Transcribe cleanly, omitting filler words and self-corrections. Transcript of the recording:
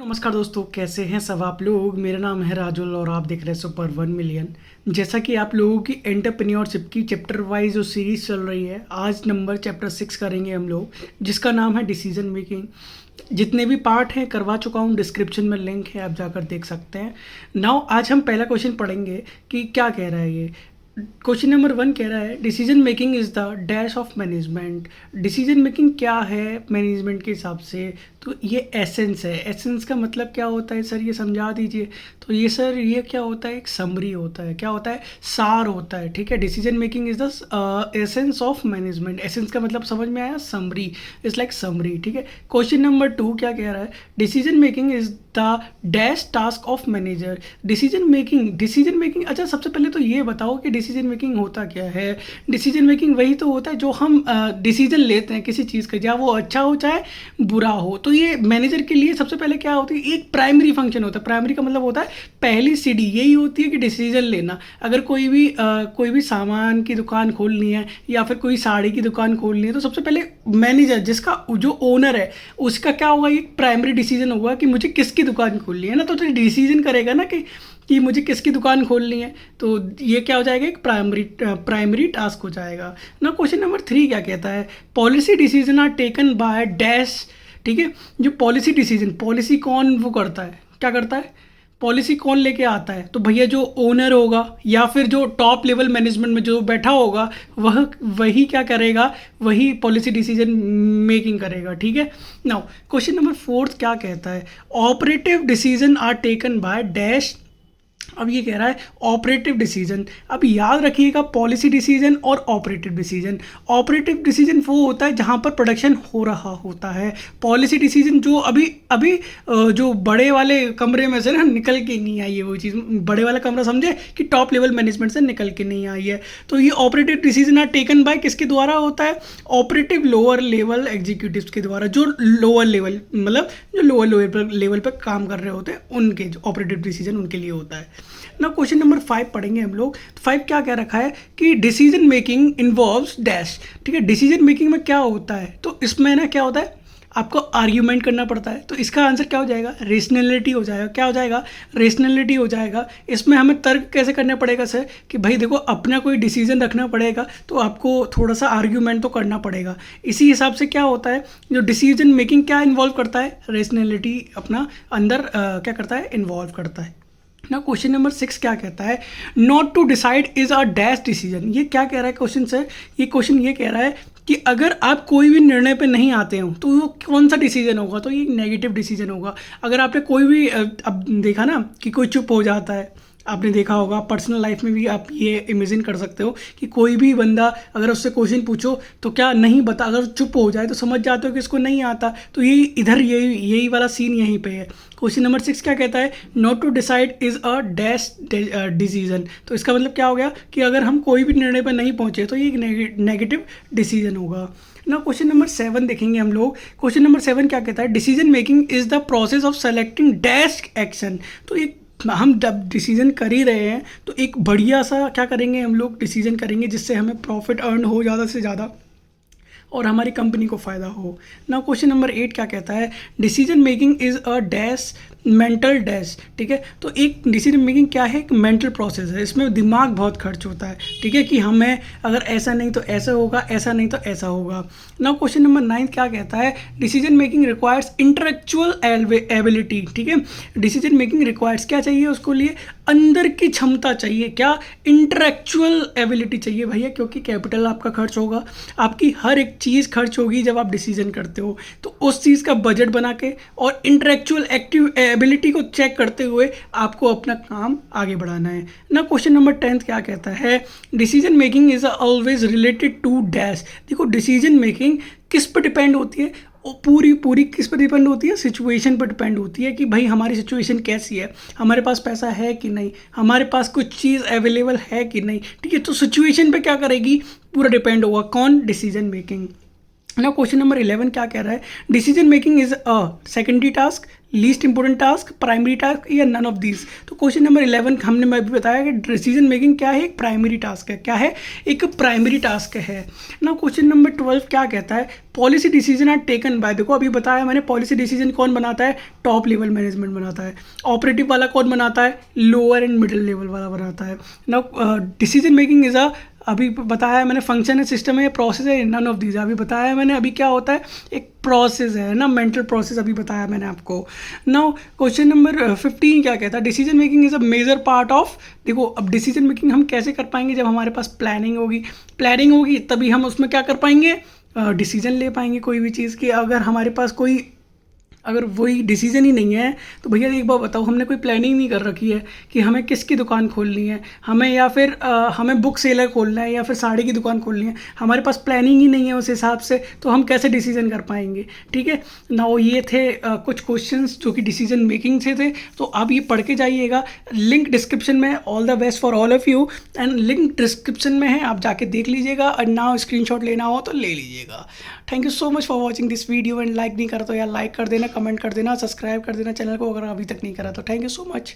नमस्कार दोस्तों, कैसे हैं सब आप लोग। मेरा नाम है राजुल और आप देख रहे हैं सुपर 1 मिलियन। जैसा कि आप लोगों की एंटरप्रेन्योरशिप की चैप्टर वाइज जो सीरीज़ चल रही है, आज नंबर चैप्टर 6 करेंगे हम लोग, जिसका नाम है डिसीजन मेकिंग। जितने भी पार्ट हैं करवा चुका हूँ, डिस्क्रिप्शन में लिंक है, आप जाकर देख सकते हैं। नाउ आज हम पहला क्वेश्चन पढ़ेंगे कि क्या कह रहा है ये। क्वेश्चन नंबर 1 कह रहा है decision making is the dash of management. Decision making क्या है मैनेजमेंट के हिसाब से, तो ये एसेंस है। एसेंस का मतलब क्या होता है सर, ये समझा दीजिए। तो ये सर ये क्या होता है, एक समरी होता है। क्या होता है, सार होता है। ठीक है, decision making is the essence of management. Essence का मतलब समझ में आया, समरी इज लाइक समरी। ठीक है, क्वेश्चन नंबर 2 क्या कह रहा है, decision making is the dash task of manager. Decision making अच्छा सबसे पहले तो ये बताओ कि डिसीजन मेकिंग होता क्या है। डिसीजन मेकिंग वही तो होता है जो हम डिसीजन लेते हैं किसी चीज़ का, चाहे वो अच्छा हो चाहे बुरा हो। तो ये मैनेजर के लिए सबसे पहले क्या होती है, एक प्राइमरी फंक्शन होता है। प्राइमरी का मतलब होता है पहली सीढ़ी, यही होती है कि डिसीजन लेना। अगर कोई भी सामान की दुकान खोलनी है या फिर कोई साड़ी की दुकान खोलनी है, तो सबसे पहले मैनेजर जिसका जो ओनर है उसका क्या होगा, एक प्राइमरी डिसीजन होगा कि मुझे किसकी दुकान खोलनी है ना। तो डिसीजन करेगा ना कि मुझे किसकी दुकान खोलनी है। तो ये क्या हो जाएगा, एक प्राइमरी टास्क हो जाएगा ना। क्वेश्चन नंबर 3 क्या कहता है, policy decision are taken by dash. ठीक है, जो पॉलिसी डिसीजन, पॉलिसी कौन वो करता है, क्या करता है, पॉलिसी कौन लेके आता है, तो भैया जो ओनर होगा या फिर जो टॉप लेवल मैनेजमेंट में जो बैठा होगा वही क्या करेगा, वही पॉलिसी डिसीजन मेकिंग करेगा। ठीक है, नाउ क्वेश्चन नंबर 4 क्या कहता है, operative decision are taken by dash. अब ये कह रहा है ऑपरेटिव डिसीजन। अब याद रखिएगा, पॉलिसी डिसीजन और ऑपरेटिव डिसीजन। ऑपरेटिव डिसीजन वो होता है जहाँ पर प्रोडक्शन हो रहा होता है। पॉलिसी डिसीजन जो अभी अभी जो बड़े वाले कमरे में से ना निकल के नहीं आई है, वो चीज़ बड़े वाला कमरा समझे कि टॉप लेवल मैनेजमेंट से निकल के नहीं आई है। तो ये operative decision are taken by किसके द्वारा होता है, ऑपरेटिव लोअर लेवल एग्जीक्यूटिव्स के द्वारा। जो लोअर लेवल मतलब जो लोअर लेवल पर काम कर रहे होते हैं, उनके जो ऑपरेटिव डिसीजन उनके लिए होता है ना। क्वेश्चन नंबर 5 पढ़ेंगे हम लोग। 5 क्या कह रखा है कि डिसीजन मेकिंग इन्वॉल्व्स डैश। ठीक है, डिसीजन मेकिंग में क्या होता है, तो इसमें ना क्या होता है, आपको आर्ग्यूमेंट करना पड़ता है। तो इसका आंसर क्या हो जाएगा, रेशनैलिटी हो जाएगा। क्या हो जाएगा, रेशनैलिटी हो जाएगा। इसमें हमें तर्क कैसे करना पड़ेगा सर, कि भाई देखो अपना कोई डिसीजन रखना पड़ेगा तो आपको थोड़ा सा आर्ग्यूमेंट तो करना पड़ेगा। इसी हिसाब से क्या होता है, जो डिसीजन मेकिंग क्या इन्वॉल्व करता है, रेशनैलिटी अपना अंदर क्या करता है, इन्वॉल्व करता है ना। क्वेश्चन नंबर 6 क्या कहता है, not to decide is a dash decision. ये क्या कह रहा है क्वेश्चन सर, ये क्वेश्चन ये कह रहा है कि अगर आप कोई भी निर्णय पे नहीं आते हो तो वो कौन सा डिसीजन होगा, तो ये नेगेटिव डिसीजन होगा। अगर आपने कोई भी अब देखा ना कि कोई चुप हो जाता है, आपने देखा होगा पर्सनल लाइफ में भी आप ये इमेजिन कर सकते हो कि कोई भी बंदा अगर उससे क्वेश्चन पूछो तो क्या नहीं बता, अगर चुप हो जाए तो समझ जाते हो कि इसको नहीं आता। तो ये इधर यही वाला सीन यहीं पे है। क्वेश्चन नंबर 6 क्या कहता है, not to decide is a dash decision. तो इसका मतलब क्या हो गया कि अगर हम कोई भी निर्णय पर नहीं पहुंचे तो ये एक नेगेटिव डिसीजन होगा ना। क्वेश्चन नंबर 7 देखेंगे हम लोग। क्वेश्चन नंबर 7 क्या कहता है, decision making is the process of selecting dash action. तो एक हम जब डिसीजन कर ही रहे हैं तो एक बढ़िया सा क्या करेंगे, हम लोग डिसीजन करेंगे जिससे हमें प्रॉफिट अर्न हो ज़्यादा से ज़्यादा और हमारी कंपनी को फ़ायदा हो ना। क्वेश्चन नंबर 8 क्या कहता है, decision making is a dash mental dash. ठीक है, तो एक डिसीजन मेकिंग क्या है, एक मेंटल प्रोसेस है। इसमें दिमाग बहुत खर्च होता है। ठीक है, कि हमें अगर ऐसा नहीं तो ऐसा होगा, ऐसा नहीं तो ऐसा होगा ना। क्वेश्चन नंबर 9 क्या कहता है, decision making requires intellectual ability. ठीक है, डिसीजन मेकिंग रिक्वायर्स क्या चाहिए, उसको लिए अंदर की क्षमता चाहिए, क्या, इंटेलेक्चुअल एबिलिटी चाहिए भैया, क्योंकि कैपिटल आपका खर्च होगा, आपकी हर एक चीज़ खर्च होगी जब आप डिसीजन करते हो। तो उस चीज़ का बजट बना के और इंटेलेक्चुअल एक्टिव एबिलिटी को चेक करते हुए आपको अपना काम आगे बढ़ाना है ना। क्वेश्चन नंबर 10 क्या कहता है, decision making is always related to dash. देखो डिसीजन मेकिंग किस पर डिपेंड होती है, पूरी किस पर डिपेंड होती है, सिचुएशन पर डिपेंड होती है कि भाई हमारी सिचुएशन कैसी है, हमारे पास पैसा है कि नहीं, हमारे पास कुछ चीज़ अवेलेबल है कि नहीं। ठीक है, तो सिचुएशन पे क्या करेगी, पूरा डिपेंड होगा कौन, डिसीजन मेकिंग ना। क्वेश्चन नंबर 11 क्या कह रहा है, decision making is a secondary task least important task, primary task या नन ऑफ दीज। तो क्वेश्चन नंबर 11 हमने मैं भी बताया कि डिसीजन मेकिंग क्या है, एक प्राइमरी टास्क है। क्या है? एक प्राइमरी टास्क है ना। क्वेश्चन नंबर 12 क्या कहता है? Policy decision are taken by, देखो अभी बताया मैंने, पॉलिसी डिसीजन कौन बनाता है? टॉप लेवल मैनेजमेंट बनाता है। ऑपरेटिव वाला कौन बनाता है? लोअर एंड मिडिल लेवल वाला बनाता है ना। डिसीजन मेकिंग इज अभी बताया मैंने, फंक्शन है, सिस्टम है, प्रोसेस है, नन ऑफ दीज अभी बताया मैंने। अभी क्या होता है? एक प्रोसेस है ना, मेंटल प्रोसेस अभी बताया मैंने आपको। नाउ क्वेश्चन नंबर 15 क्या कहता है? Decision making is a major part of, देखो अब डिसीजन मेकिंग हम कैसे कर पाएंगे? जब हमारे पास प्लानिंग होगी तभी हम उसमें क्या कर पाएंगे? डिसीजन ले पाएंगे कोई भी चीज़ की। अगर हमारे पास अगर वही डिसीजन ही नहीं है तो भैया एक बार बताओ, हमने कोई प्लानिंग नहीं कर रखी है कि हमें किसकी दुकान खोलनी है, हमें या फिर हमें बुक सेलर खोलना है या फिर साड़ी की दुकान खोलनी है, हमारे पास प्लानिंग ही नहीं है उस हिसाब से, तो हम कैसे डिसीजन कर पाएंगे? ठीक है ना। वो ये थे कुछ क्वेश्चंस जो कि डिसीजन मेकिंग से थे। तो आप ये पढ़ के जाइएगा, लिंक डिस्क्रिप्शन में। All the best for all of you, and link description में है, आप जाके देख लीजिएगा। और ना स्क्रीनशॉट लेना हो तो ले लीजिएगा। Thank you so much for watching this video, and like नहीं करा तो यार लाइक कर देना, कमेंट कर देना, सब्सक्राइब कर देना चैनल को अगर अभी तक नहीं करा तो। Thank you so much.